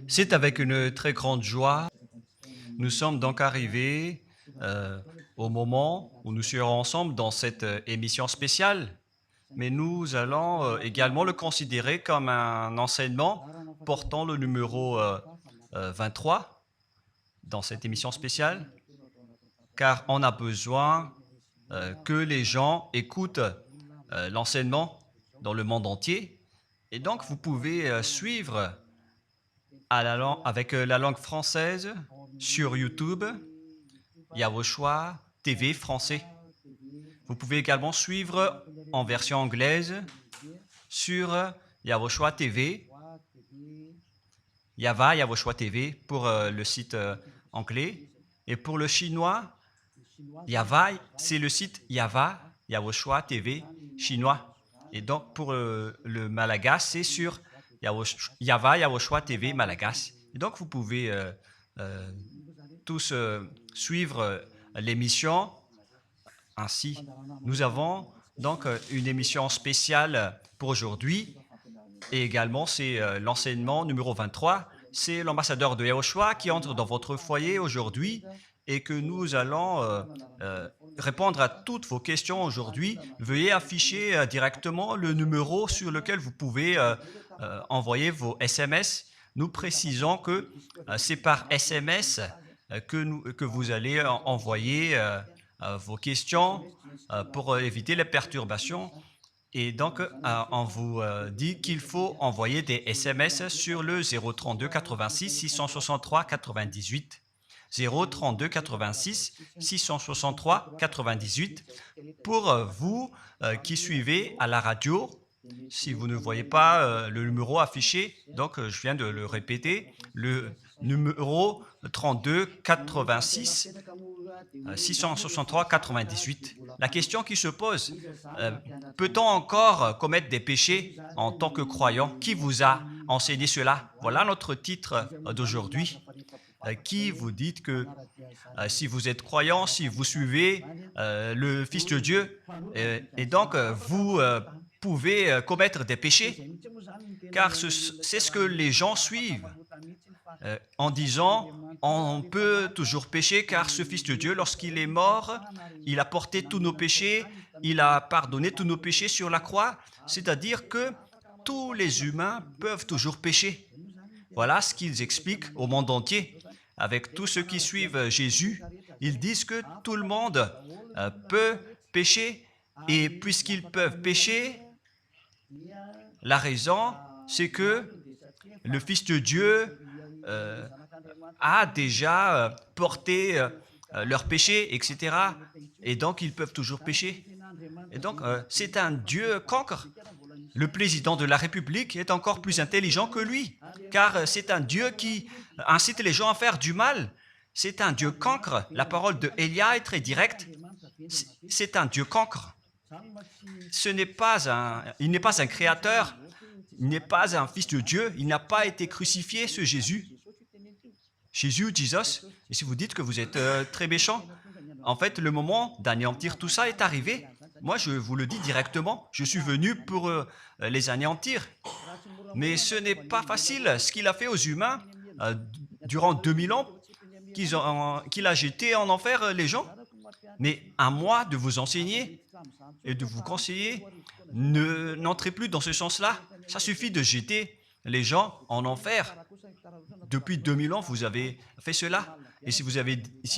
C'est avec une très grande joie. Nous sommes donc arrivés au moment où nous serons ensemble dans cette émission spéciale, mais nous allons également le considérer comme un enseignement portant le numéro 23 dans cette émission spéciale, car on a besoin que les gens écoutent l'enseignement dans le monde entier. Et donc, vous pouvez suivre avec la langue française sur YouTube, Yawoshua TV français. Vous pouvez également suivre en version anglaise sur Yawoshua TV, Yawoshua TV pour le site anglais. Et pour le chinois, Yava, c'est le site Yawoshua TV chinois. Et donc pour le malagas, c'est sur Yawoshua TV malagas. Et donc vous pouvez tous suivre l'émission ainsi. Nous avons donc une émission spéciale pour aujourd'hui et également c'est l'enseignement numéro 23. C'est l'ambassadeur de Yawoshua qui entre dans votre foyer aujourd'hui et que nous allons répondre à toutes vos questions aujourd'hui. Veuillez afficher directement le numéro sur lequel vous pouvez envoyer vos SMS. Nous précisons que c'est par SMS que vous allez envoyer vos questions pour éviter les perturbations. Et donc, on vous dit qu'il faut envoyer des SMS sur le 032 86 663 98. 032 86 663 98 pour vous qui suivez à la radio. Si vous ne voyez pas le numéro affiché, donc je viens de le répéter, le numéro 32 86 663 98. La question qui se pose, peut-on encore commettre des péchés en tant que croyant? Qui vous a enseigné cela? Voilà notre titre d'aujourd'hui. Qui vous dites que si vous êtes croyant, si vous suivez le Fils de Dieu, et donc vous pouvez commettre des péchés, car c'est ce que les gens suivent en disant on peut toujours pécher car ce Fils de Dieu, lorsqu'il est mort, il a porté tous nos péchés, il a pardonné tous nos péchés sur la croix, c'est-à-dire que tous les humains peuvent toujours pécher. Voilà ce qu'ils expliquent au monde entier. Avec tous ceux qui suivent Jésus, ils disent que tout le monde peut pécher et puisqu'ils peuvent pécher, la raison, c'est que le Fils de Dieu a déjà porté leurs péchés, etc. Et donc, ils peuvent toujours pécher. Et donc, c'est un Dieu cancre. Le président de la République est encore plus intelligent que lui, car c'est un Dieu qui incite les gens à faire du mal. C'est un Dieu cancre. La parole de Élia est très directe. C'est un Dieu cancre. Il n'est pas un créateur, il n'est pas un fils de Dieu, il n'a pas été crucifié, ce Jésus. Jesus. Et si vous dites que vous êtes très méchant, en fait, le moment d'anéantir tout ça est arrivé. Moi, je vous le dis directement, je suis venu pour les anéantir. Mais ce n'est pas facile ce qu'il a fait aux humains durant 2000 ans, qu'il a jeté en enfer les gens. Mais à moi de vous enseigner et de vous conseiller, n'entrez plus dans ce sens-là. Ça suffit de jeter les gens en enfer. Depuis 2000 ans, vous avez fait cela. Et si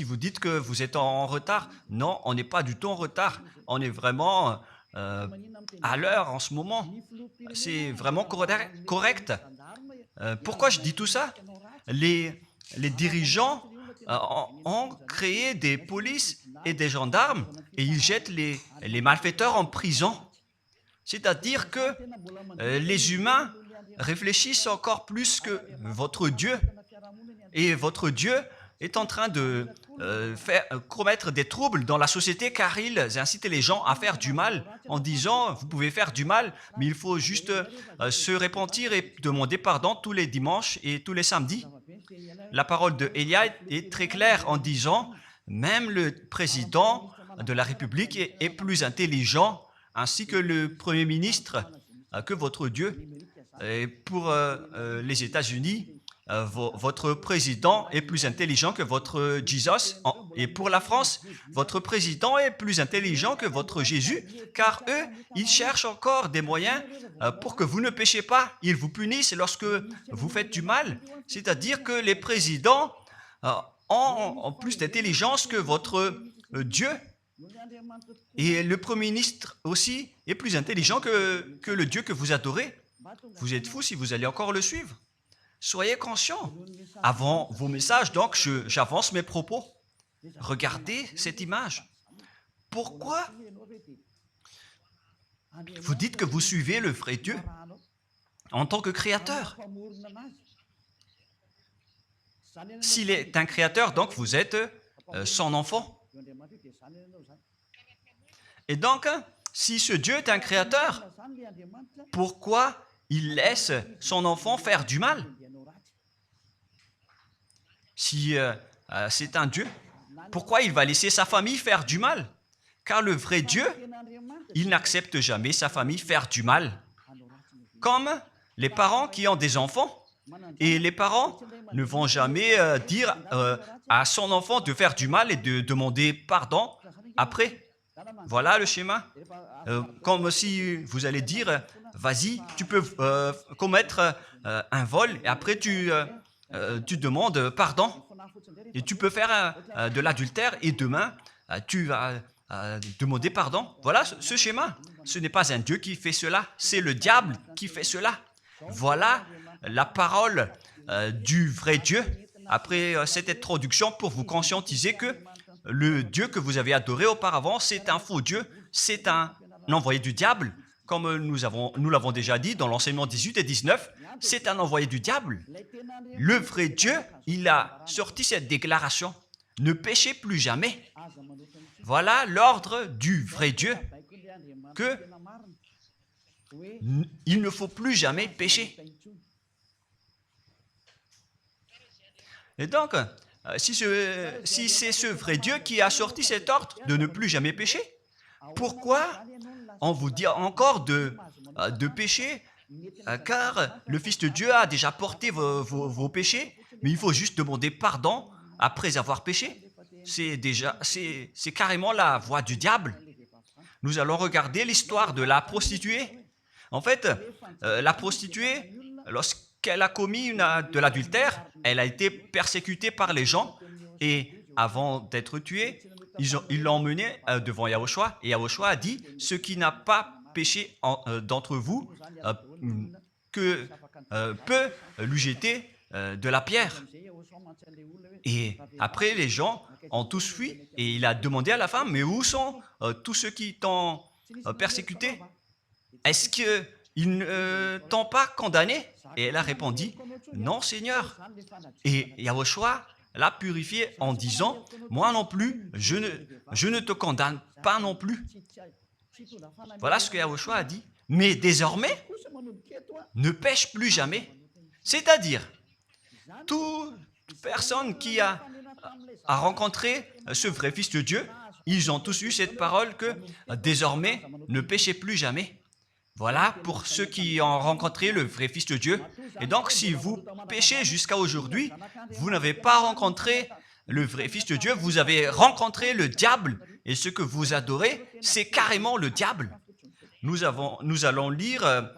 vous dites que vous êtes en retard, non, on n'est pas du tout en retard. On est vraiment à l'heure en ce moment. C'est vraiment correct. Pourquoi je dis tout ça? Les dirigeants ont créé des polices et des gendarmes et ils jettent les malfaiteurs en prison. C'est-à-dire que les humains réfléchissent encore plus que votre Dieu. Et votre Dieu est en train de commettre des troubles dans la société car ils incitent les gens à faire du mal en disant vous pouvez faire du mal, mais il faut juste se repentir et demander pardon tous les dimanches et tous les samedis. La parole de Élia est très claire en disant même le président de la République est plus intelligent ainsi que le Premier ministre que votre Dieu. Et pour les États-Unis, votre président est plus intelligent que votre Jesus. Et pour la France, votre président est plus intelligent que votre Jésus, car eux, ils cherchent encore des moyens pour que vous ne péchiez pas. Ils vous punissent lorsque vous faites du mal. C'est-à-dire que les présidents euh, ont plus d'intelligence que votre Dieu. Et le Premier ministre aussi est plus intelligent que le Dieu que vous adorez. Vous êtes fous si vous allez encore le suivre. Soyez conscients. Avant vos messages, donc, j'avance mes propos. Regardez cette image. Pourquoi vous dites que vous suivez le vrai Dieu en tant que créateur? S'il est un créateur, donc vous êtes son enfant. Et donc, si ce Dieu est un créateur, pourquoi il laisse son enfant faire du mal? Si c'est un Dieu, pourquoi il va laisser sa famille faire du mal? Car le vrai Dieu, il n'accepte jamais sa famille faire du mal. Comme les parents qui ont des enfants, et les parents ne vont jamais dire à son enfant de faire du mal et de demander pardon après. Voilà le schéma. Comme si vous allez dire, vas-y, tu peux commettre un vol et après tu demandes pardon. Et tu peux faire de l'adultère et demain, tu vas demander pardon. Voilà ce schéma. Ce n'est pas un Dieu qui fait cela, c'est le diable qui fait cela. Voilà la parole du vrai Dieu. Après cette introduction, pour vous conscientiser que le Dieu que vous avez adoré auparavant, c'est un faux Dieu, c'est un envoyé du diable. Comme nous l'avons déjà dit dans l'enseignement 18 et 19, c'est un envoyé du diable. Le vrai Dieu, il a sorti cette déclaration. Ne péchez plus jamais. Voilà l'ordre du vrai Dieu, que il ne faut plus jamais pécher. Et donc, si c'est ce vrai Dieu qui a sorti cet ordre de ne plus jamais pécher, pourquoi on vous dit encore de pécher? Car le Fils de Dieu a déjà porté vos péchés, mais il faut juste demander pardon après avoir péché. C'est carrément la voie du diable. Nous allons regarder l'histoire de la prostituée. En fait, la prostituée, lorsqu'elle a commis de l'adultère, elle a été persécutée par les gens et avant d'être tuée, ils l'ont emmenée devant Yahushua et Yahushua a dit « Ce qui n'a pas péché d'entre vous peut lui jeter de la pierre. » Et après, les gens ont tous fui et il a demandé à la femme « Mais où sont tous ceux qui t'ont persécuté? Est-ce qu'ils ne t'ont pas condamné ?» Et elle a répondu « Non, Seigneur. » Et Yahushua l'a purifié en disant « Moi non plus, je ne te condamne pas non plus. » Voilà ce que Yahushua a dit. Mais désormais, ne pêche plus jamais. C'est-à-dire, toute personne qui a rencontré ce vrai Fils de Dieu, ils ont tous eu cette parole que désormais, ne péchez plus jamais. Voilà pour ceux qui ont rencontré le vrai Fils de Dieu. Et donc, si vous péchez jusqu'à aujourd'hui, vous n'avez pas rencontré le vrai Fils de Dieu, vous avez rencontré le diable. Et ce que vous adorez, c'est carrément le diable. Nous allons lire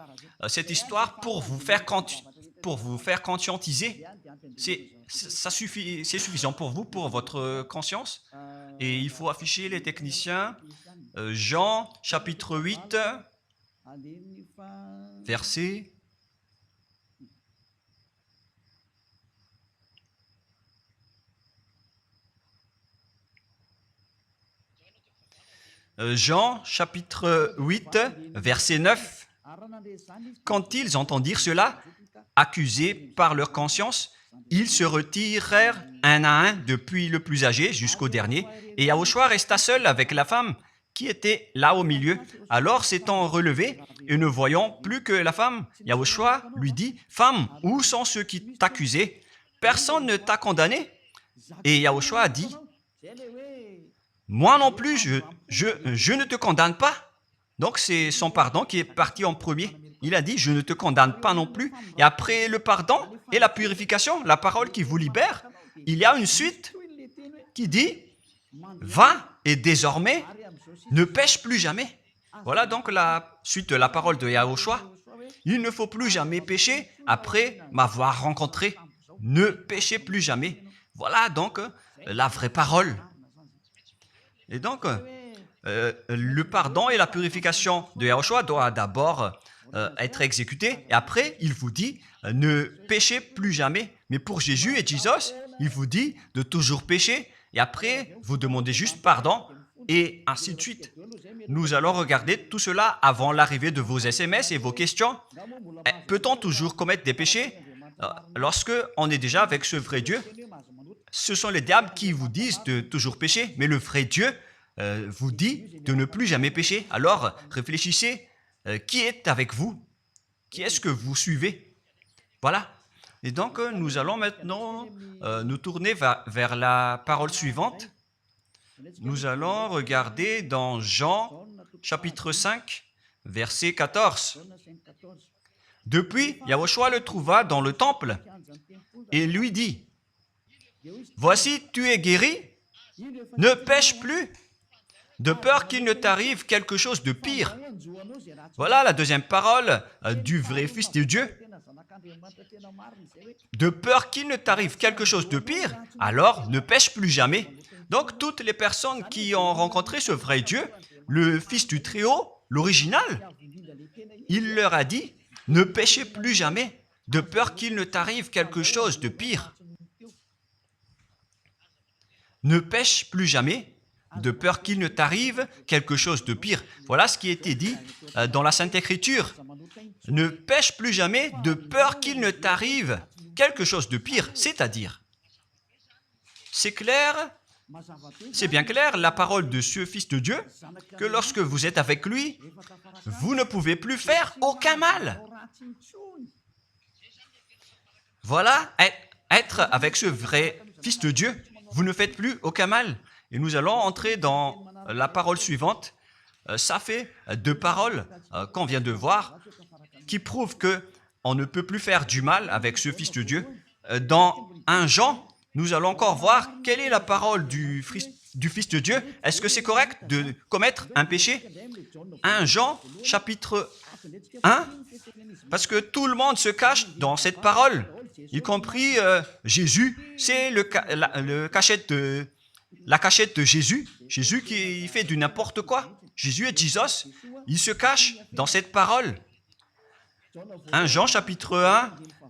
cette histoire pour vous faire conscientiser. C'est suffisant pour vous, pour votre conscience. Et il faut afficher les techniciens. Jean, chapitre 8, verset... Jean, chapitre 8, verset 9. Quand ils entendirent cela, accusés par leur conscience, ils se retirèrent un à un, depuis le plus âgé jusqu'au dernier, et Yahushua resta seul avec la femme qui était là au milieu. Alors, s'étant relevé et ne voyant plus que la femme, Yahushua lui dit, « Femme, où sont ceux qui t'accusaient? Personne ne t'a condamné ?» Et Yahushua a dit, « Moi non plus, je ne te condamne pas. » Donc, c'est son pardon qui est parti en premier. il a dit, je ne te condamne pas non plus. Et après le pardon et la purification, la parole qui vous libère, il y a une suite qui dit, va et désormais, ne pêche plus jamais. Voilà donc la suite de la parole de Yahushua. Il ne faut plus jamais pécher après m'avoir rencontré. Ne péchez plus jamais. Voilà donc la vraie parole. Et donc, le pardon et la purification de Yahushua doivent d'abord être exécutés. Et après, il vous dit, ne péchez plus jamais. Mais pour Jésus et Jesus, il vous dit de toujours pécher. Et après, vous demandez juste pardon. Et ainsi de suite. Nous allons regarder tout cela avant l'arrivée de vos SMS et vos questions. Peut-on toujours commettre des péchés lorsque on est déjà avec ce vrai Dieu? Ce sont les diables qui vous disent de toujours pécher, mais le vrai Dieu vous dit de ne plus jamais pécher. Alors, réfléchissez, qui est avec vous? Qui est-ce que vous suivez? Voilà. Et donc, nous allons maintenant nous tourner vers la parole suivante. Nous allons regarder dans Jean, chapitre 5, verset 14. Depuis, Yahushua le trouva dans le temple et lui dit, « Voici, tu es guéri, ne pêche plus, de peur qu'il ne t'arrive quelque chose de pire. » Voilà la deuxième parole du vrai Fils de Dieu. De peur qu'il ne t'arrive quelque chose de pire, alors ne pêche plus jamais. Donc, toutes les personnes qui ont rencontré ce vrai Dieu, le Fils du Très-Haut, l'original, il leur a dit, ne péchez plus jamais, de peur qu'il ne t'arrive quelque chose de pire. Ne pêche plus jamais, de peur qu'il ne t'arrive quelque chose de pire. Voilà ce qui a été dit dans la Sainte Écriture. Ne pêche plus jamais, de peur qu'il ne t'arrive quelque chose de pire. C'est-à-dire, c'est clair, c'est bien clair, la parole de ce Fils de Dieu, que lorsque vous êtes avec lui, vous ne pouvez plus faire aucun mal. Voilà, être avec ce vrai Fils de Dieu, vous ne faites plus aucun mal. Et nous allons entrer dans la parole suivante. Ça fait deux paroles qu'on vient de voir qui prouvent qu'on ne peut plus faire du mal avec ce Fils de Dieu. Dans 1 Jean, nous allons encore voir quelle est la parole du Fils de Dieu. Est-ce que c'est correct de commettre un péché? 1 Jean, chapitre 1, parce que tout le monde se cache dans cette parole, y compris Jésus. C'est la cachette de Jésus. Jésus qui fait du n'importe quoi. Jésus et Jesus, ils se cachent dans cette parole. 1 Jean, chapitre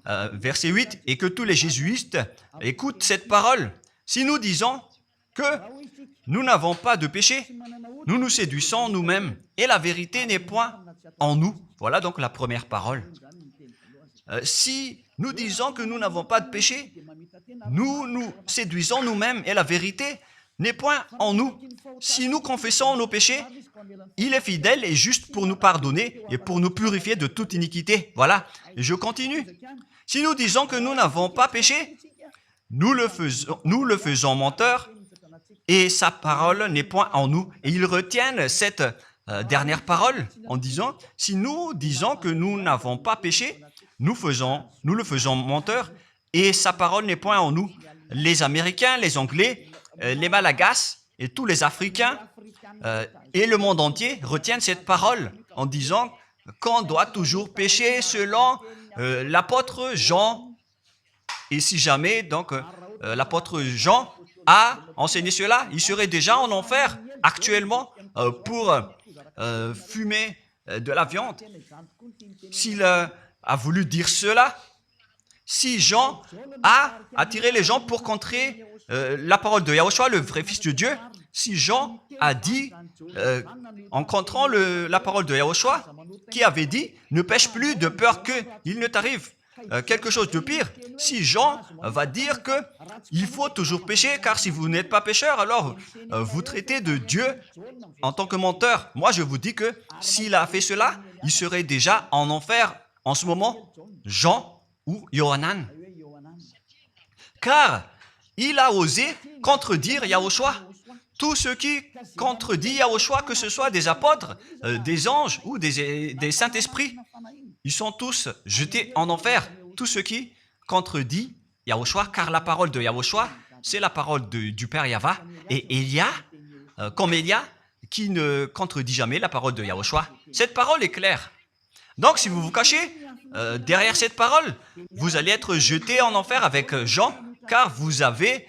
1, verset 8, et que tous les jésuites écoutent cette parole. Si nous disons que nous n'avons pas de péché, nous nous séduisons nous-mêmes, et la vérité n'est point en nous. Voilà donc la première parole. Si nous disons que nous n'avons pas de péché, nous nous séduisons nous-mêmes, et la vérité n'est point en nous. Si nous confessons nos péchés, il est fidèle et juste pour nous pardonner et pour nous purifier de toute iniquité. Voilà, et je continue. Si nous disons que nous n'avons pas péché, nous le faisons menteur et sa parole n'est point en nous. Et ils retiennent cette dernière parole en disant, si nous disons que nous n'avons pas péché, nous le faisons menteur et sa parole n'est point en nous. Les Américains, les Anglais, les Malagasy et tous les Africains et le monde entier retiennent cette parole en disant qu'on doit toujours pécher selon l'apôtre Jean. Et si jamais donc l'apôtre Jean a enseigné cela, il serait déjà en enfer actuellement pour fumer de la viande. S'il a voulu dire cela, si Jean a attiré les gens pour contrer la parole de Yahushua, le vrai Fils de Dieu, si Jean a dit, en contrant la parole de Yahushua, qui avait dit, ne pêche plus de peur qu'il ne t'arrive quelque chose de pire. Si Jean va dire qu'il faut toujours pécher, car si vous n'êtes pas pécheur, alors vous traitez de Dieu en tant que menteur. Moi, je vous dis que s'il a fait cela, il serait déjà en enfer en ce moment, Jean ou Yohanan. Car il a osé contredire Yahushua. Tout ce qui contredit Yahushua, que ce soit des apôtres, des anges ou des saints-esprits, ils sont tous jetés en enfer. Tous ceux qui contredit Yahushua, car la parole de Yahushua, c'est la parole du Père Yahva. Et Élia, comme Élia, qui ne contredit jamais la parole de Yahushua. Cette parole est claire. Donc, si vous vous cachez derrière cette parole, vous allez être jeté en enfer avec Jean, car vous avez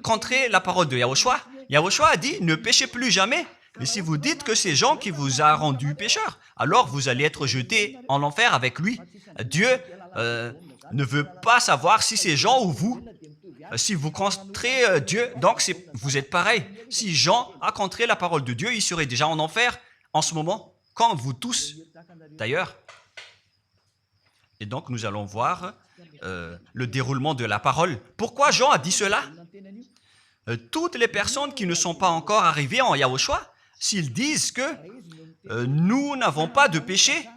contré la parole de Yahushua. Yahushua a dit, ne péchez plus jamais. Mais si vous dites que c'est Jean qui vous a rendu pécheur, alors vous allez être jeté en enfer avec lui. Dieu ne veut pas savoir si c'est Jean ou vous. Si vous contrez Dieu, donc vous êtes pareil. Si Jean a contré la parole de Dieu, il serait déjà en enfer en ce moment, comme vous tous d'ailleurs. Et donc nous allons voir le déroulement de la parole. Pourquoi Jean a dit cela? Toutes les personnes qui ne sont pas encore arrivées en Yahushua, s'ils disent que nous n'avons pas de péché,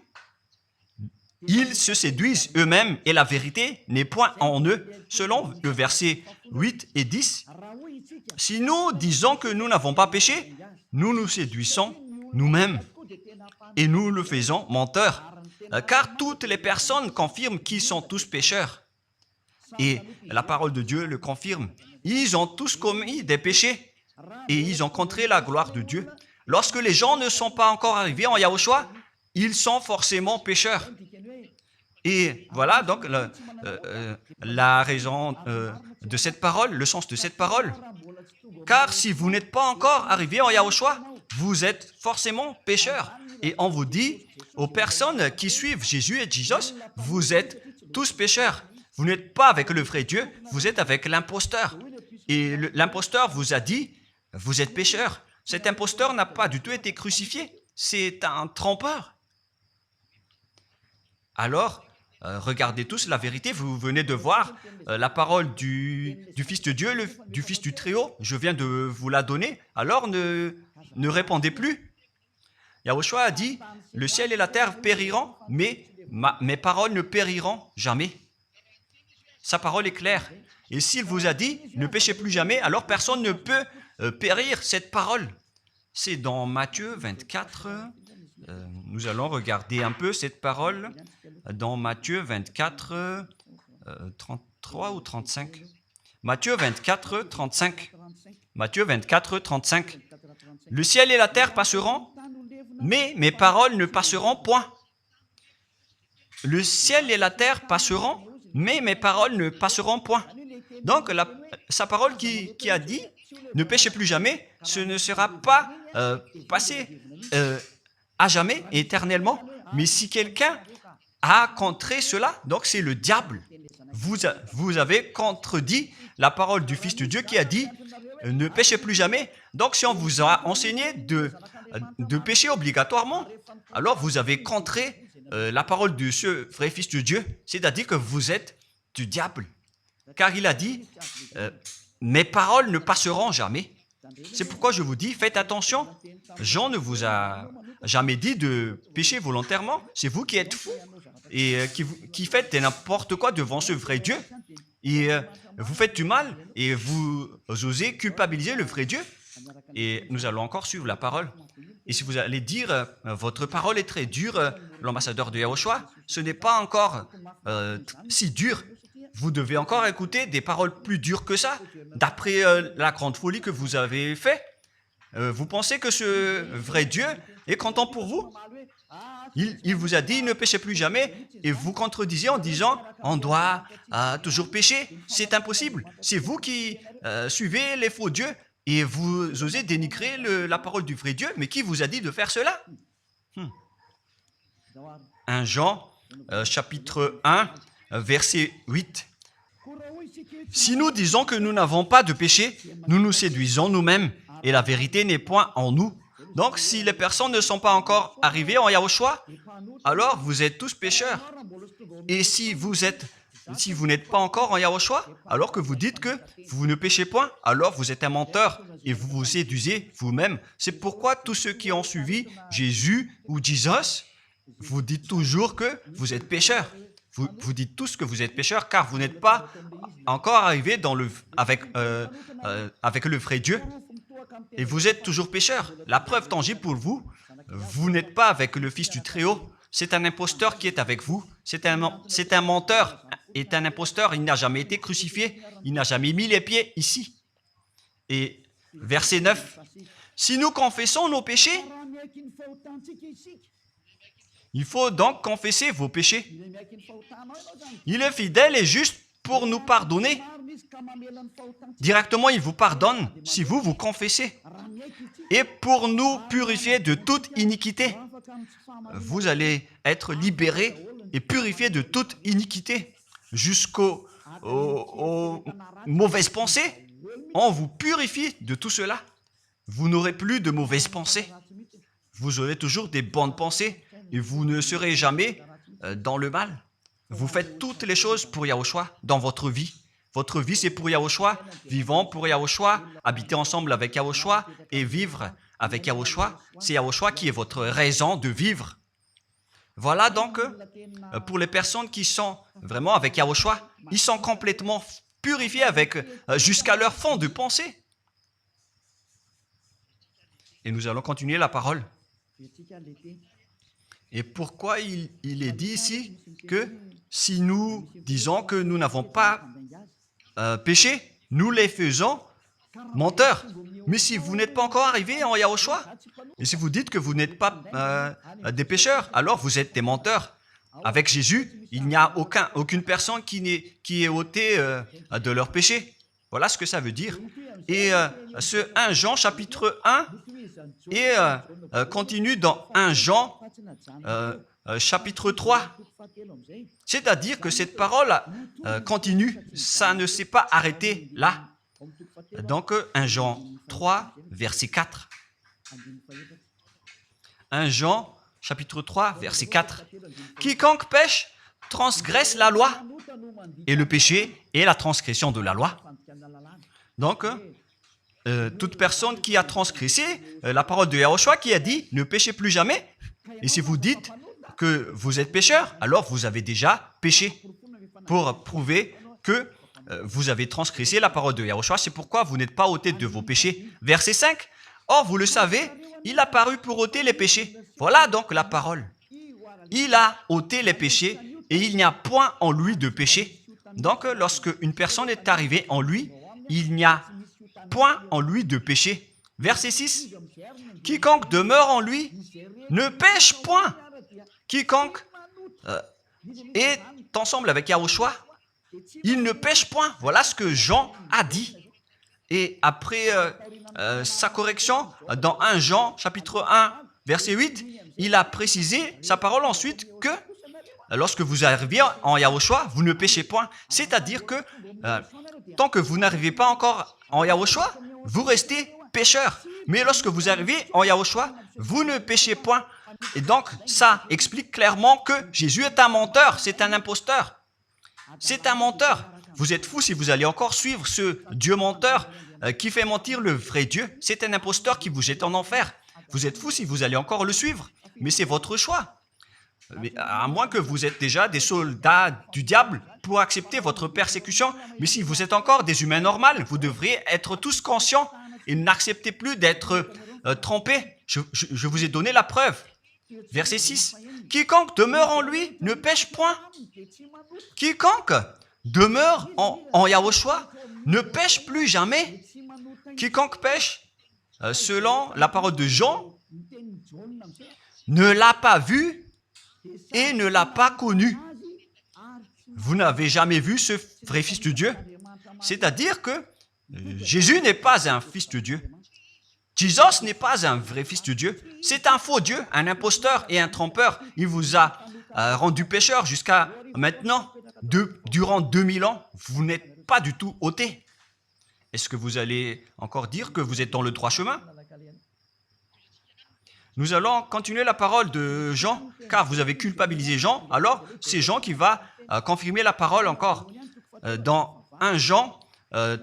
ils se séduisent eux-mêmes et la vérité n'est point en eux. Selon le verset 8 et 10, si nous disons que nous n'avons pas péché, nous nous séduisons nous-mêmes et nous le faisons menteur. Car toutes les personnes confirment qu'ils sont tous pécheurs. Et la parole de Dieu le confirme. Ils ont tous commis des péchés et ils ont contré la gloire de Dieu. Lorsque les gens ne sont pas encore arrivés en Yahushua, ils sont forcément pécheurs. Et voilà donc la raison de cette parole, le sens de cette parole. Car si vous n'êtes pas encore arrivé en Yahushua, vous êtes forcément pécheurs. Et on vous dit aux personnes qui suivent Jésus et Jesus, vous êtes tous pécheurs. Vous n'êtes pas avec le vrai Dieu, vous êtes avec l'imposteur. Et l'imposteur vous a dit, vous êtes pécheurs. Cet imposteur n'a pas du tout été crucifié. C'est un trompeur. Alors, regardez tous la vérité. Vous venez de voir la parole du Fils de Dieu, du Fils du Très-Haut. Je viens de vous la donner. Alors, ne répondez plus. Yahushua a dit, le ciel et la terre périront, mais mes paroles ne périront jamais. Sa parole est claire. Et s'il vous a dit, ne péchez plus jamais, alors personne ne peut périr cette parole. C'est dans Matthieu 24. Nous allons regarder un peu cette parole dans Matthieu 24, 33 ou 35. Matthieu 24, 35. Matthieu 24, 35. Le ciel et la terre passeront, mais mes paroles ne passeront point. Le ciel et la terre passeront, mais mes paroles ne passeront point. Donc, sa parole qui a dit, ne péchez plus jamais, ce ne sera pas passé à jamais, éternellement. Mais si quelqu'un a contré cela, donc c'est le diable. Vous avez contredit la parole du Fils de Dieu qui a dit, ne péchez plus jamais. Donc, si on vous a enseigné de pécher obligatoirement, alors vous avez contré la parole de ce vrai Fils de Dieu, c'est-à-dire que vous êtes du diable. Car il a dit, mes paroles ne passeront jamais. C'est pourquoi je vous dis, faites attention. Jean ne vous a jamais dit de pécher volontairement. C'est vous qui êtes fous et qui faites n'importe quoi devant ce vrai Dieu. Et vous faites du mal et vous osez culpabiliser le vrai Dieu. Et nous allons encore suivre la parole. Et si vous allez dire, votre parole est très dure, l'ambassadeur de Yahushua, ce n'est pas encore si dur. Vous devez encore écouter des paroles plus dures que ça, d'après la grande folie que vous avez fait. Vous pensez que ce vrai Dieu est content pour vous? Il vous a dit, ne péchez plus jamais, et vous contredisez en disant, on doit toujours pécher. C'est impossible. C'est vous qui suivez les faux dieux, et vous osez dénigrer la parole du vrai Dieu. Mais qui vous a dit de faire cela? 1 Jean, chapitre 1, verset 8. Si nous disons que nous n'avons pas de péché, nous nous séduisons nous-mêmes et la vérité n'est point en nous. Donc, si les personnes ne sont pas encore arrivées en Yahushua, alors vous êtes tous pécheurs. Et si vous n'êtes pas encore en Yahushua, alors que vous dites que vous ne péchez point, alors vous êtes un menteur et vous vous séduisez vous-même. C'est pourquoi tous ceux qui ont suivi Jésus ou Jesus, vous dites toujours que vous êtes pécheurs. Vous dites tous que vous êtes pécheurs car vous n'êtes pas encore arrivés avec le vrai Dieu. Et vous êtes toujours pécheurs. La preuve tangible pour vous, vous n'êtes pas avec le Fils du Très-Haut. c'est un imposteur qui est avec vous. C'est un menteur, est un imposteur. Il n'a jamais été crucifié. Il n'a jamais mis les pieds ici. Et verset 9. Si nous confessons nos péchés, il faut donc confesser vos péchés. Il est fidèle et juste pour nous pardonner. Directement, il vous pardonne si vous vous confessez. Et pour nous purifier de toute iniquité. Vous allez être libérés et purifiés de toute iniquité. Jusqu'aux mauvaises pensées. On vous purifie de tout cela. Vous n'aurez plus de mauvaises pensées. Vous aurez toujours des bonnes pensées et vous ne serez jamais dans le mal. Vous faites toutes les choses pour Yahushua dans votre vie. Votre vie, c'est pour Yahushua. Vivons pour Yahushua, habiter ensemble avec Yahushua et vivre avec Yahushua. C'est Yahushua qui est votre raison de vivre. Voilà donc, pour les personnes qui sont vraiment avec Yahushua, ils sont complètement purifiés jusqu'à leur fond de pensée. Et nous allons continuer la parole. Et pourquoi il est dit ici que si nous disons que nous n'avons pas péché, nous les faisons menteurs. Mais si vous n'êtes pas encore arrivé en Yahushua, et si vous dites que vous n'êtes pas des pécheurs, alors vous êtes des menteurs. Avec Jésus, il n'y a aucune personne qui est ôtée de leur péché. Voilà ce que ça veut dire. Et ce 1 Jean chapitre 1 et continue dans 1 Jean chapitre 3. C'est-à-dire que cette parole continue, ça ne s'est pas arrêté là. Donc 1 Jean 3, verset 4. 1 Jean chapitre 3, verset 4. Quiconque pêche transgresse la loi, et le péché est la transgression de la loi. Donc, toute personne qui a transgressé la parole de Yahushua qui a dit « Ne péchez plus jamais ». Et si vous dites que vous êtes pécheur, alors vous avez déjà péché pour prouver que vous avez transgressé la parole de Yahushua. C'est pourquoi vous n'êtes pas ôté de vos péchés. Verset 5. Or, vous le savez, il a paru pour ôter les péchés. Voilà donc la parole. Il a ôté les péchés et il n'y a point en lui de péché. Donc, lorsque une personne est arrivée en lui, il n'y a point en lui de péché. Verset 6. Quiconque demeure en lui ne pêche point. Quiconque est ensemble avec Yahushua, il ne pêche point. Voilà ce que Jean a dit. Et après sa correction, dans 1 Jean, chapitre 1, verset 8, il a précisé sa parole ensuite que lorsque vous arrivez en Yahushua, vous ne péchez point. C'est-à-dire que tant que vous n'arrivez pas encore en Yahushua, vous restez pécheur. Mais lorsque vous arrivez en Yahushua, vous ne péchez point. Et donc, ça explique clairement que Jésus est un menteur, c'est un imposteur. C'est un menteur. Vous êtes fous si vous allez encore suivre ce Dieu menteur qui fait mentir le vrai Dieu. C'est un imposteur qui vous jette en enfer. Vous êtes fous si vous allez encore le suivre. Mais c'est votre choix. Mais à moins que vous êtes déjà des soldats du diable pour accepter votre persécution. Mais si vous êtes encore des humains normaux, vous devriez être tous conscients et n'acceptez plus d'être trompés. Je vous ai donné la preuve. Verset 6. Quiconque demeure en lui ne pêche point. Quiconque demeure en Yahushua ne pêche plus jamais. Quiconque pêche, selon la parole de Jean, ne l'a pas vu et ne l'a pas connu. Vous n'avez jamais vu ce vrai Fils de Dieu. C'est-à-dire que Jésus n'est pas un Fils de Dieu. Jésus n'est pas un vrai Fils de Dieu. C'est un faux Dieu, un imposteur et un trompeur. Il vous a rendu pécheur jusqu'à maintenant. Durant 2000 ans, vous n'êtes pas du tout ôté. Est-ce que vous allez encore dire que vous êtes dans le droit chemin? Nous allons continuer la parole de Jean, car vous avez culpabilisé Jean. Alors, c'est Jean qui va confirmer la parole encore. Dans 1 Jean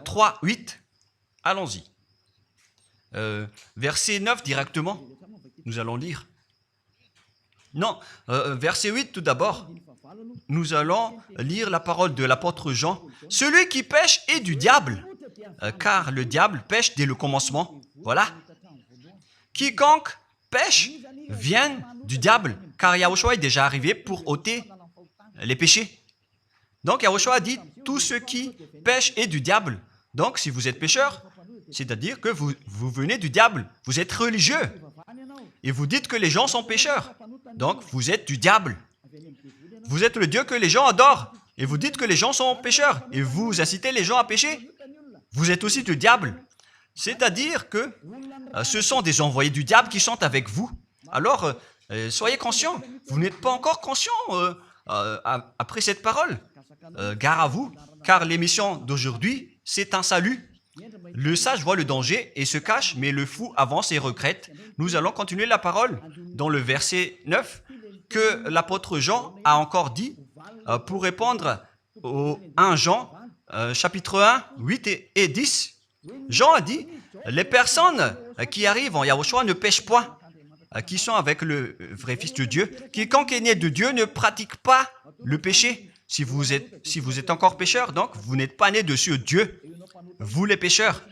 3, 8, allons-y. Verset 9 directement, nous allons lire. Non, verset 8 tout d'abord. Nous allons lire la parole de l'apôtre Jean. Celui qui pêche est du diable, car le diable pêche dès le commencement. Voilà. Quiconque pêche vient du diable, car Yahushua est déjà arrivé pour ôter les péchés. Donc Yahushua a dit, tout ce qui pêche est du diable. Donc si vous êtes pécheur, c'est-à-dire que vous venez du diable, vous êtes religieux, et vous dites que les gens sont pécheurs. Donc vous êtes du diable. Vous êtes le Dieu que les gens adorent, et vous dites que les gens sont pécheurs, et vous incitez les gens à pécher. Vous êtes aussi du diable. C'est-à-dire que ce sont des envoyés du diable qui sont avec vous. Alors, soyez conscients. Vous n'êtes pas encore conscients après cette parole. Gare à vous, car l'émission d'aujourd'hui, c'est un salut. Le sage voit le danger et se cache, mais le fou avance et regrette. Nous allons continuer la parole dans le verset 9 que l'apôtre Jean a encore dit pour répondre au 1 Jean, chapitre 1, 8 et 10. Jean a dit, les personnes qui arrivent en Yahushua ne pêchent point, qui sont avec le vrai Fils de Dieu. Quiconque est né de Dieu ne pratique pas le péché. Si vous êtes encore pécheur, donc vous n'êtes pas né de ce Dieu. Vous les pécheurs.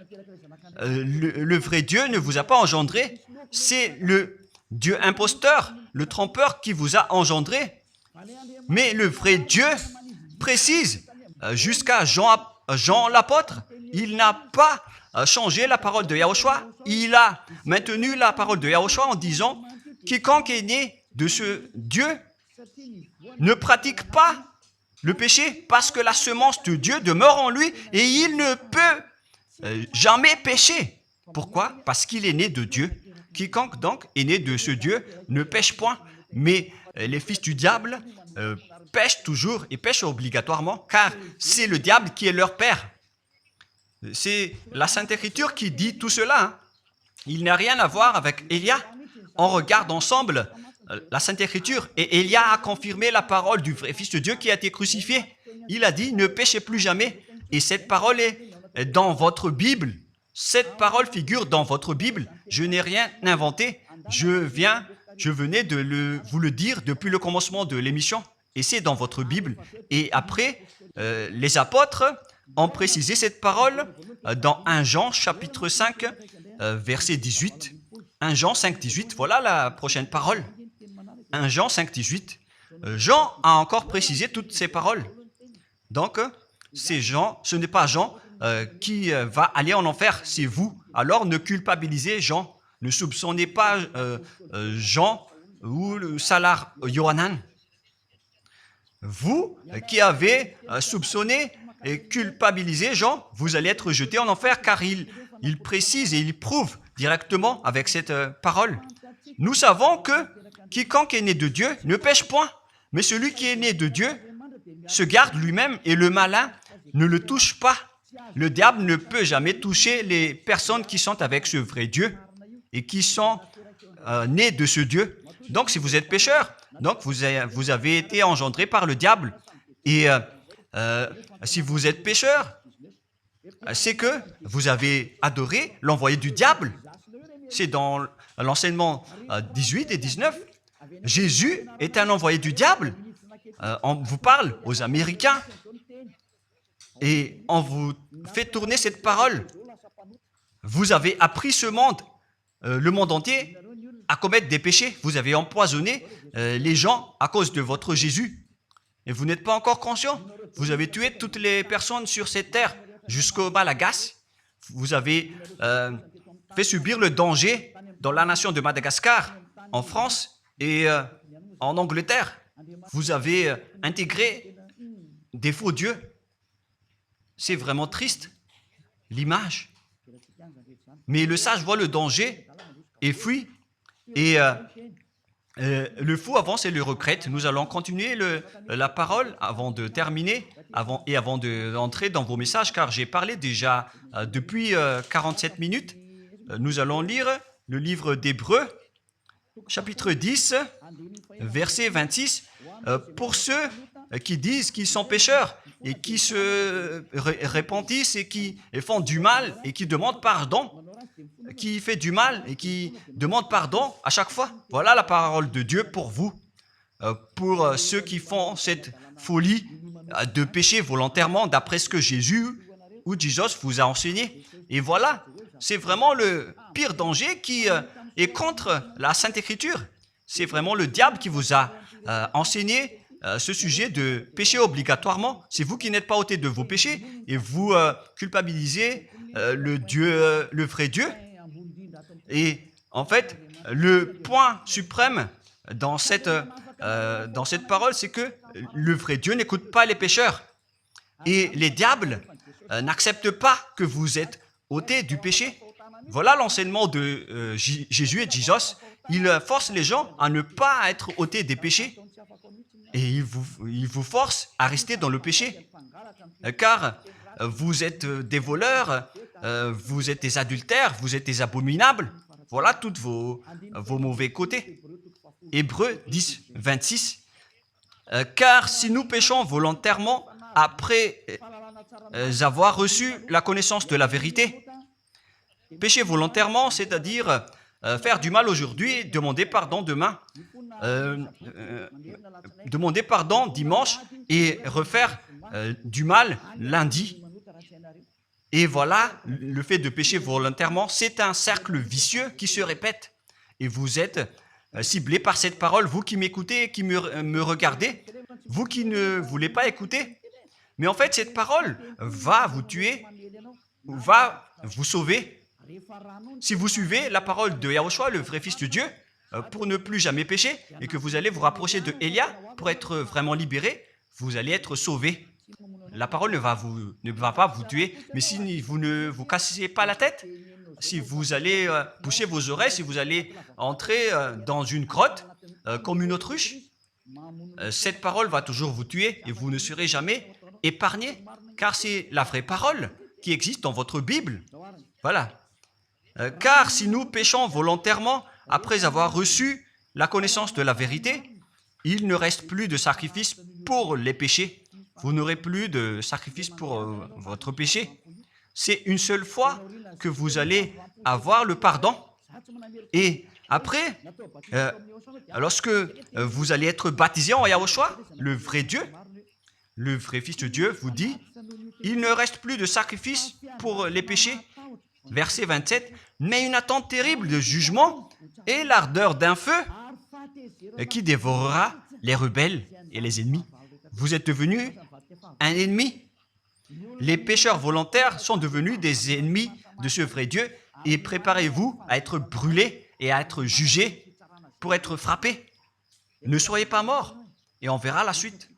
Le vrai Dieu ne vous a pas engendré. C'est le Dieu imposteur, le trompeur qui vous a engendré. Mais le vrai Dieu précise, jusqu'à Jean l'apôtre, il n'a pas changé la parole de Yahushua. Il a maintenu la parole de Yahushua en disant, quiconque est né de ce Dieu ne pratique pas le péché parce que la semence de Dieu demeure en lui et il ne peut jamais pécher. Pourquoi? Parce qu'il est né de Dieu. Quiconque donc est né de ce Dieu ne pêche point, mais les fils du diable pêchent toujours et pêchent obligatoirement car c'est le diable qui est leur père. C'est la Sainte Écriture qui dit tout cela. Hein. Il n'a rien à voir avec Élia. On regarde ensemble la Sainte Écriture et Élia a confirmé la parole du vrai Fils de Dieu qui a été crucifié. Il a dit, ne péchez plus jamais. Et cette parole est dans votre Bible. Cette parole figure dans votre Bible. Je n'ai rien inventé. Je venais de vous le dire depuis le commencement de l'émission. Et c'est dans votre Bible. Et après, les apôtres ont précisé cette parole dans 1 Jean chapitre 5, verset 18. 1 Jean 5, 18, voilà la prochaine parole. 1 Jean 5, 18. Jean a encore précisé toutes ces paroles. Donc, c'est Jean, ce n'est pas Jean qui va aller en enfer, c'est vous. Alors, ne culpabilisez Jean. Ne soupçonnez pas Jean ou le Salar Yohanan. Vous qui avez soupçonné et culpabilisé Jean, vous allez être jeté en enfer car il précise et il prouve directement avec cette parole. Nous savons que quiconque est né de Dieu ne pêche point, mais celui qui est né de Dieu se garde lui-même et le malin ne le touche pas. Le diable ne peut jamais toucher les personnes qui sont avec ce vrai Dieu et qui sont nées de ce Dieu. Donc, si vous êtes pécheur, donc vous avez été engendré par le diable. Et si vous êtes pécheur, c'est que vous avez adoré l'envoyé du diable. C'est dans l'enseignement 18 et 19. Jésus est un envoyé du diable. On vous parle aux Américains et on vous fait tourner cette parole. Vous avez appris ce monde, le monde entier, à commettre des péchés. Vous avez empoisonné les gens à cause de votre Jésus. Et vous n'êtes pas encore conscient. Vous avez tué toutes les personnes sur cette terre jusqu'au Malagasy. Vous avez fait subir le danger dans la nation de Madagascar, en France et en Angleterre. Vous avez intégré des faux dieux. C'est vraiment triste, l'image. Mais le sage voit le danger et fuit. Et le fou avance et le regrette. Nous allons continuer la parole avant de terminer avant d'entrer dans vos messages, car j'ai parlé déjà depuis 47 minutes. Nous allons lire le livre d'Hébreux, chapitre 10, verset 26. Pour ceux qui disent qu'ils sont pécheurs et qui se repentissent et qui font du mal et qui demandent pardon, qui fait du mal et qui demande pardon à chaque fois. Voilà la parole de Dieu pour vous, pour ceux qui font cette folie de pécher volontairement d'après ce que Jésus ou Jesus vous a enseigné. Et voilà, c'est vraiment le pire danger qui est contre la Sainte Écriture. C'est vraiment le diable qui vous a enseigné ce sujet de péché obligatoirement. C'est vous qui n'êtes pas ôté de vos péchés et vous culpabilisez le vrai Dieu. Et en fait, le point suprême dans cette parole, c'est que le vrai Dieu n'écoute pas les pécheurs. Et les diables n'acceptent pas que vous êtes ôtés du péché. Voilà l'enseignement de Jésus et de Jesus. Il force les gens à ne pas être ôtés des péchés. Et il vous force à rester dans le péché. Car vous êtes des voleurs, vous êtes des adultères, vous êtes des abominables. Voilà tous vos mauvais côtés. Hébreux 10, 26. Car si nous péchons volontairement après avoir reçu la connaissance de la vérité, pécher volontairement, c'est-à-dire faire du mal aujourd'hui, demander pardon demain, demander pardon dimanche et refaire du mal lundi. Et voilà, le fait de pécher volontairement, c'est un cercle vicieux qui se répète. Et vous êtes ciblé par cette parole, vous qui m'écoutez et qui me regardez, vous qui ne voulez pas écouter. Mais en fait, cette parole va vous tuer, va vous sauver. Si vous suivez la parole de Yahushua, le vrai Fils de Dieu, pour ne plus jamais pécher, et que vous allez vous rapprocher de Élia pour être vraiment libéré, vous allez être sauvé. La parole ne va pas vous tuer, mais si vous ne vous cassez pas la tête, si vous allez boucher vos oreilles, si vous allez entrer dans une grotte comme une autruche, cette parole va toujours vous tuer et vous ne serez jamais épargné, car c'est la vraie parole qui existe dans votre Bible. Voilà. Car si nous péchons volontairement après avoir reçu la connaissance de la vérité, il ne reste plus de sacrifice pour les péchés. Vous n'aurez plus de sacrifice pour votre péché. C'est une seule fois que vous allez avoir le pardon. Et après, lorsque vous allez être baptisé en Yahushua, le vrai Dieu, le vrai Fils de Dieu vous dit, il ne reste plus de sacrifice pour les péchés. Verset 27, mais une attente terrible de jugement et l'ardeur d'un feu qui dévorera les rebelles et les ennemis. Vous êtes devenu un ennemi. Les pécheurs volontaires sont devenus des ennemis de ce vrai Dieu et préparez-vous à être brûlés et à être jugés pour être frappés. Ne soyez pas morts et on verra la suite.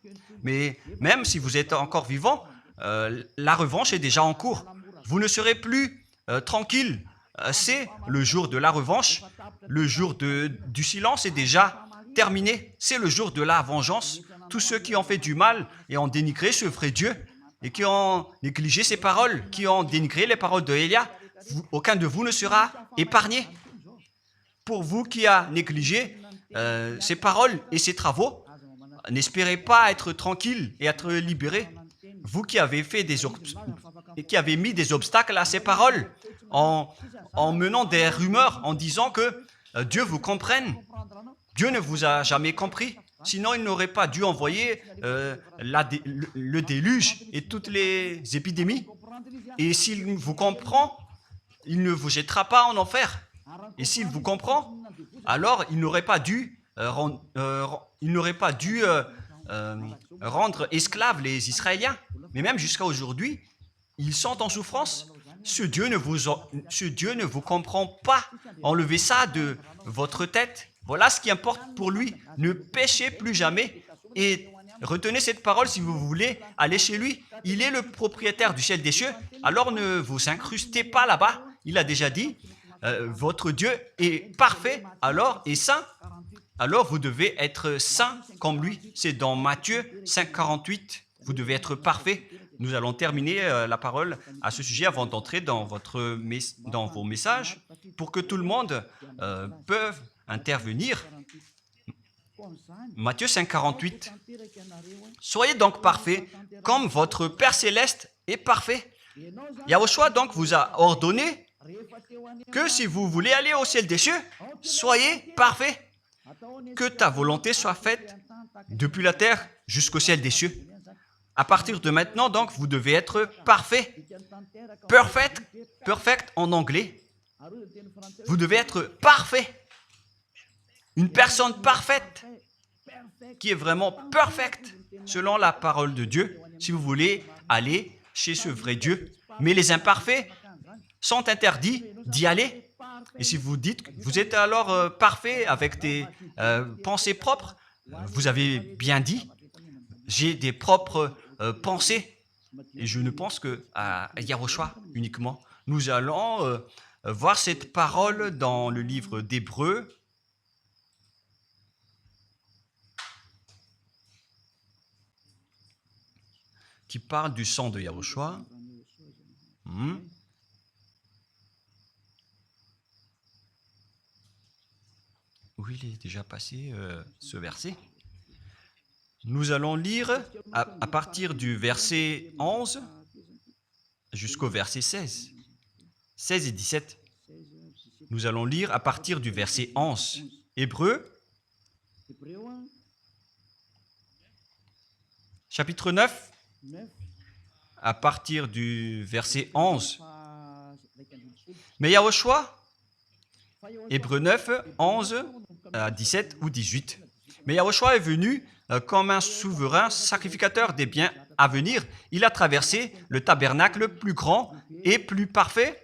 Mais même si vous êtes encore vivant, la revanche est déjà en cours. Vous ne serez plus tranquille. C'est le jour de la revanche. Le jour du silence est déjà terminé. C'est le jour de la vengeance. Tous ceux qui ont fait du mal et ont dénigré ce vrai Dieu et qui ont négligé ses paroles, qui ont dénigré les paroles de Élia, aucun de vous ne sera épargné. Pour vous qui avez négligé ses paroles et ses travaux, n'espérez pas être tranquille et être libéré. Vous qui avez mis des obstacles à ces paroles en menant des rumeurs, en disant que Dieu vous comprenne. Dieu ne vous a jamais compris. Sinon, il n'aurait pas dû envoyer le déluge et toutes les épidémies. Et s'il vous comprend, il ne vous jettera pas en enfer. Et s'il vous comprend, alors il n'aurait pas dû rendre esclaves les Israéliens. Mais même jusqu'à aujourd'hui, ils sont en souffrance. Ce Dieu ne vous comprend pas. Enlevez ça de votre tête. Voilà ce qui importe pour lui. Ne péchez plus jamais. Et retenez cette parole si vous voulez aller chez lui. Il est le propriétaire du ciel des cieux. Alors ne vous incrustez pas là-bas. Il a déjà dit, votre Dieu est parfait alors et saint. Alors vous devez être saint comme lui. C'est dans Matthieu 5, 48. Vous devez être parfait. Nous allons terminer la parole à ce sujet avant d'entrer dans vos messages pour que tout le monde peut intervenir. Matthieu 5, 48. Soyez donc parfaits comme votre Père Céleste est parfait. Yahushua donc vous a ordonné que si vous voulez aller au ciel des cieux, soyez parfaits. Que ta volonté soit faite depuis la terre jusqu'au ciel des cieux. À partir de maintenant, donc, vous devez être parfait. Perfect en anglais. Vous devez être parfait. une personne parfaite, qui est vraiment parfaite, selon la parole de Dieu, si vous voulez aller chez ce vrai Dieu. Mais les imparfaits sont interdits d'y aller. Et si vous dites que vous êtes alors parfait avec des pensées propres, vous avez bien dit, j'ai des propres pensées. Et je ne pense qu'à Yahushua uniquement. Nous allons voir cette parole dans le livre d'Hébreux. Qui parle du sang de Yahushua. Où il est déjà passé ce verset. Nous allons lire à partir du verset 11 jusqu'au verset 16. 16 et 17. Nous allons lire à partir du verset 11. Hébreux, chapitre 9, à partir du verset 11. Mais Yahushua, Hébreux 9, 11 à 17 ou 18. Mais Yahushua est venu comme un souverain sacrificateur des biens à venir. Il a traversé le tabernacle plus grand et plus parfait,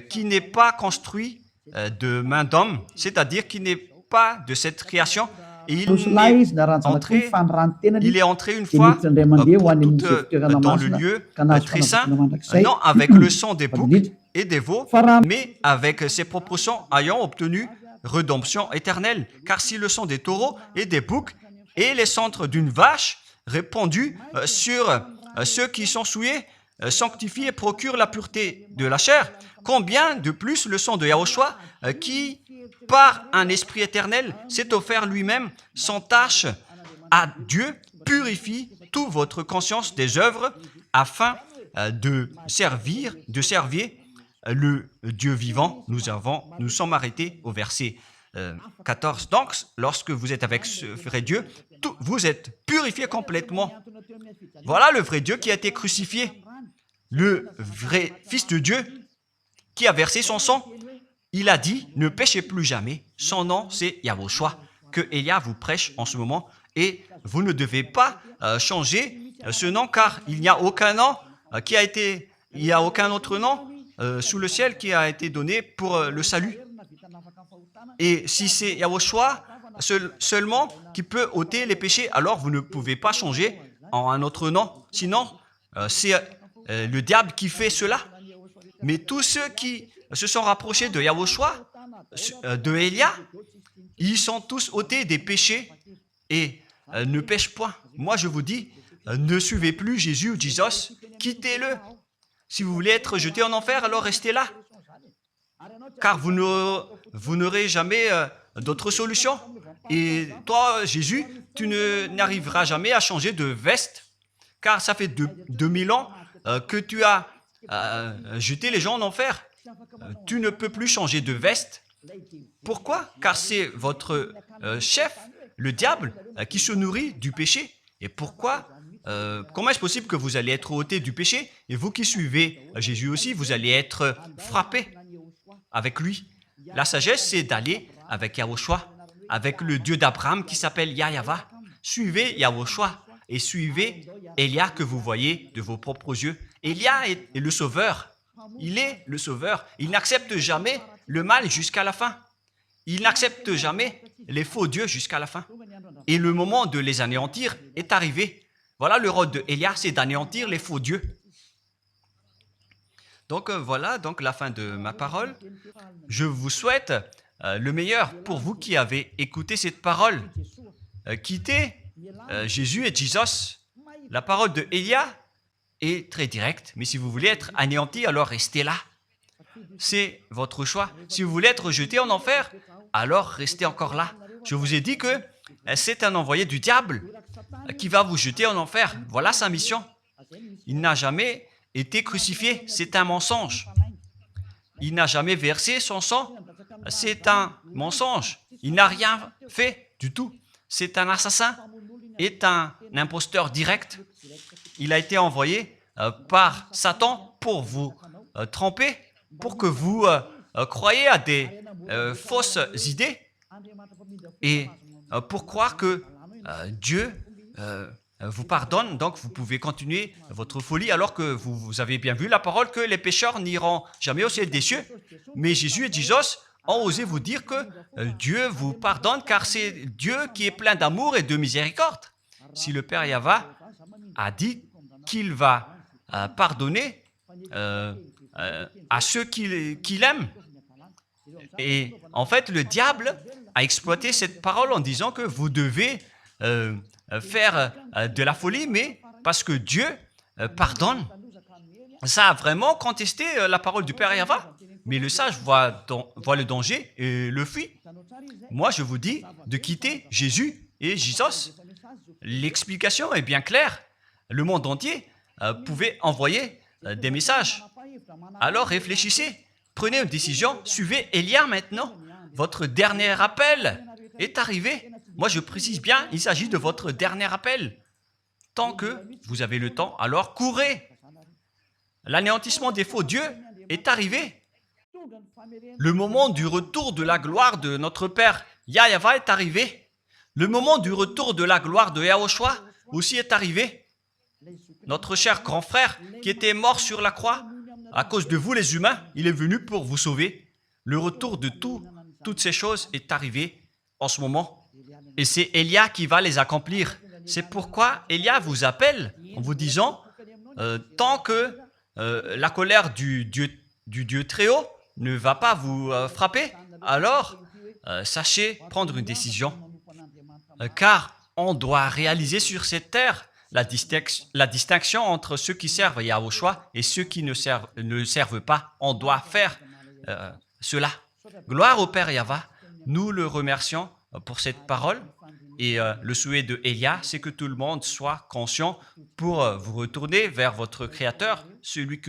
qui n'est pas construit de main d'homme, c'est-à-dire qui n'est pas de cette création. Et il est entré une fois pour toutes dans le lieu très saint, non avec le sang des boucs et des veaux, mais avec ses propres sangs ayant obtenu rédemption éternelle. Car si le sang des taureaux et des boucs et les cendres d'une vache répandus sur ceux qui sont souillés sanctifient et procurent la pureté de la chair, combien de plus le sang de Yahushua qui, par un esprit éternel, s'est offert lui-même sans tâche à Dieu, purifie toute votre conscience des œuvres afin de servir le Dieu vivant. Nous sommes arrêtés au verset 14. Donc, lorsque vous êtes avec ce vrai Dieu, vous êtes purifié complètement. Voilà le vrai Dieu qui a été crucifié, le vrai Fils de Dieu qui a versé son sang. Il a dit, ne péchez plus jamais. Son nom, c'est Yahushua, que Elia vous prêche en ce moment. Et vous ne devez pas changer ce nom, car il n'y a aucun nom il n'y a aucun autre nom sous le ciel qui a été donné pour le salut. Et si c'est Yahushua seulement qui peut ôter les péchés, alors vous ne pouvez pas changer en un autre nom. Sinon, c'est le diable qui fait cela. Mais tous ceux qui se sont rapprochés de Yahushua, de Elia, ils sont tous ôtés des péchés et ne pêchent point. Moi, je vous dis, ne suivez plus Jésus ou Jesus, quittez-le. Si vous voulez être jeté en enfer, alors restez là. Car vous n'aurez jamais d'autre solution. Et toi, Jésus, tu n'arriveras jamais à changer de veste, car ça fait 2000 ans que tu as jeté les gens en enfer. Tu ne peux plus changer de veste. Pourquoi? Car c'est votre chef, le diable, qui se nourrit du péché. Et pourquoi? Comment est-ce possible que vous allez être ôté du péché? Et vous qui suivez Jésus aussi, vous allez être frappé avec lui. La sagesse, c'est d'aller avec Yahushua, avec le Dieu d'Abraham qui s'appelle Yahva. Suivez Yahushua et suivez Elia que vous voyez de vos propres yeux. Elia est le sauveur. Il est le sauveur. Il n'accepte jamais le mal jusqu'à la fin. Il n'accepte jamais les faux dieux jusqu'à la fin. Et le moment de les anéantir est arrivé. Voilà le rôle de Elia, c'est d'anéantir les faux dieux. Donc voilà donc la fin de ma parole. Je vous souhaite le meilleur pour vous qui avez écouté cette parole. Quittez Jésus et Jesus. La parole de Elia est très directe, mais si vous voulez être anéanti, alors restez là. C'est votre choix. Si vous voulez être jeté en enfer, alors restez encore là. Je vous ai dit que c'est un envoyé du diable qui va vous jeter en enfer. Voilà sa mission. Il n'a jamais été crucifié. C'est un mensonge. Il n'a jamais versé son sang. C'est un mensonge. Il n'a rien fait du tout. C'est un assassin. Est un imposteur direct. Il a été envoyé par Satan pour vous tromper, pour que vous croyez à des fausses idées et pour croire que Dieu vous pardonne, donc vous pouvez continuer votre folie alors que vous avez bien vu la parole que les pécheurs n'iront jamais au ciel des cieux. Mais Jésus et Jesus ont osé vous dire que Dieu vous pardonne car c'est Dieu qui est plein d'amour et de miséricorde. Si le Père Yahva a dit qu'il va pardonner à ceux qu'il aime, et en fait le diable a exploité cette parole en disant que vous devez faire de la folie, mais parce que Dieu pardonne. Ça a vraiment contesté la parole du Père Yahva. Mais le sage voit le danger et le fuit. Moi, je vous dis de quitter Jésus et Jesus. L'explication est bien claire. Le monde entier pouvait envoyer des messages. Alors réfléchissez, prenez une décision, suivez Élia maintenant. Votre dernier appel est arrivé. Moi, je précise bien, il s'agit de votre dernier appel. Tant que vous avez le temps, alors courez. L'anéantissement des faux dieux est arrivé. Le moment du retour de la gloire de notre Père Yahva est arrivé. Le moment du retour de la gloire de Yahushua aussi est arrivé. Notre cher grand frère qui était mort sur la croix, à cause de vous les humains, il est venu pour vous sauver. Le retour de toutes ces choses est arrivé en ce moment. Et c'est Élia qui va les accomplir. C'est pourquoi Élia vous appelle en vous disant, tant que la colère du Dieu très haut ne va pas vous frapper, alors sachez prendre une décision. Car on doit réaliser sur cette terre la distinction entre ceux qui servent Yahushua et ceux qui ne servent pas. On doit faire cela. Gloire au Père Yahva. Nous le remercions pour cette parole. Et le souhait de Élia, c'est que tout le monde soit conscient pour vous retourner vers votre Créateur, celui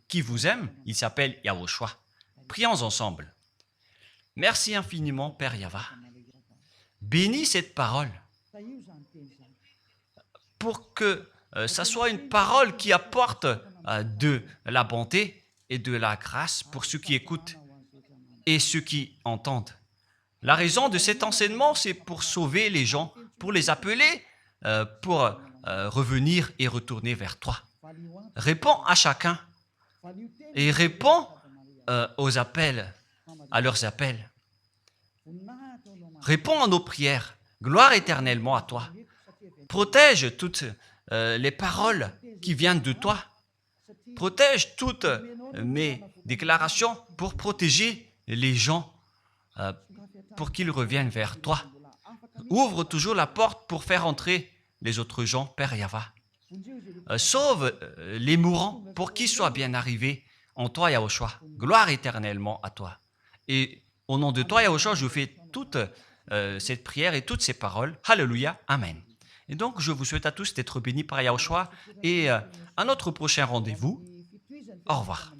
qui vous aime. Il s'appelle Yahushua. Prions ensemble. Merci infiniment, Père Yahva. Bénis cette parole pour que ça soit une parole qui apporte de la bonté et de la grâce pour ceux qui écoutent et ceux qui entendent. La raison de cet enseignement, c'est pour sauver les gens, pour les appeler, pour revenir et retourner vers toi. Réponds à chacun et réponds aux appels, à leurs appels. Réponds à nos prières. Gloire éternellement à toi. Protège toutes les paroles qui viennent de toi. Protège toutes mes déclarations pour protéger les gens, pour qu'ils reviennent vers toi. Ouvre toujours la porte pour faire entrer les autres gens, Père Yahva. Sauve les mourants pour qu'ils soient bien arrivés en toi, Yahushua. Gloire éternellement à toi. Et au nom de toi, Yahushua, je fais toute cette prière et toutes ces paroles. Alléluia. Amen. Et donc, je vous souhaite à tous d'être bénis par Yahushua et à notre prochain rendez-vous. Au revoir.